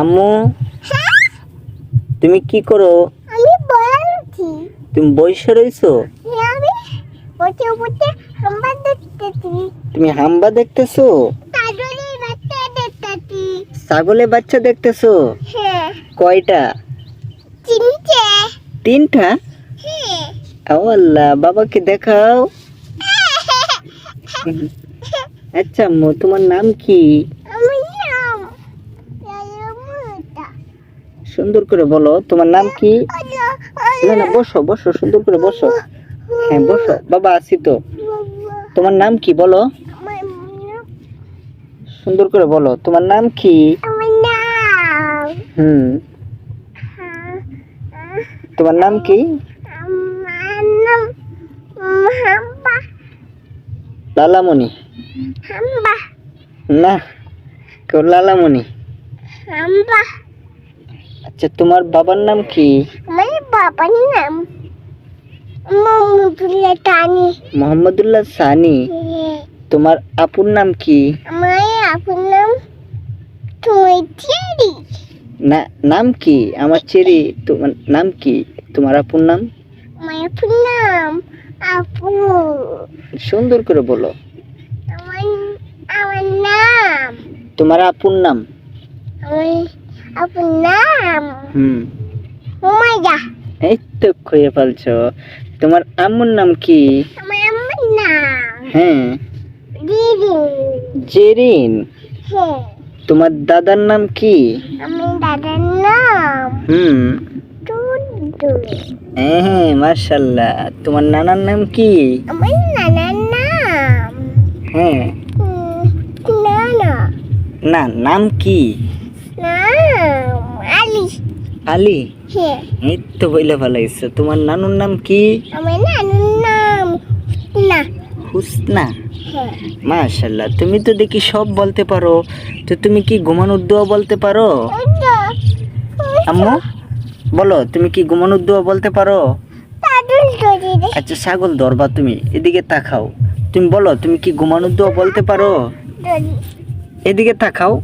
আম্মু তুমি কি করো? আমি বলছি তুমি বসে রইছো? আমি বসে বসে হাম্বা দেখতেছি। তুমি হাম্বা দেখতেছো? ছাগলের বাচ্চা দেখতেছি। ছাগলের বাচ্চা দেখতেছো? হ্যাঁ। কয়টা? তিনটে। তিনটা? হ্যাঁ। ও আল্লাহ, বাবাকে দেখাও। আচ্ছা আম্মু, তোমার নাম কি? আমার নাম লালমুটা। সুন্দর করে বলো, তোমার নাম কি? না না, বসো বসো, সুন্দর করে বসো। হ্যাঁ বসো, বাবা আছি তো। তোমার নাম কি বলো? সুন্দর করে বলো, তোমার নাম কি? আমার নাম তোমার নাম কি? আমার নাম হাম্বা। লালামণি? হাম্বা না, কেউ লালামণি। হাম্বা। আচ্ছা, তোমার বাবার নাম কি? আমার বাবার নাম মোহাম্মদুল্লাহ সানি। মোহাম্মদুল্লাহ সানি। তোমার আপুর নাম কি? আমার আপুর নাম তোমার চেরি। না, নাম কি? আমার চেরি। তোমার নাম কি? তোমার আপুর নাম? আমার আপুর নাম আপু। সুন্দর করে বলো। আমার আমার নাম। তোমার আপুর নাম? আমার আপুর নাম উমাইয়া। এই তো খুঁজে ফেলছো। তোমার আম্মুর নাম কি? আমার আম্মার নাম হ্যাঁ, দিদিন। জেরিন। হ্যাঁ। তোমার দাদার নাম কি? আমার দাদার নাম টুডু। হ্যাঁ, মাশাআল্লাহ। তোমার নানার নাম কি? আমার নানার নাম হ্যাঁ, নানা। না, নাম কি? নাম আলি। আলী? হ্যাঁ। এই তো বইলে ফেলাইছো। তোমার নানুর নাম কি? আমার নানুর নাম না। হুসনা। হ্যাঁ। মাশাআল্লাহ, তুমি তো দেখি সব বলতে পারো। তো তুমি কি ঘুমানোর দোয়া বলতে পারো? আম্মু বলো, তুমি কি ঘুমানোর দোয়া বলতে পারো? আচ্ছা, ছাগল ধরবা তুমি, এদিকে তাকাও। তুমি বলো, তুমি কি ঘুমানোর দোয়া বলতে পারো? এদিকে তাকাও।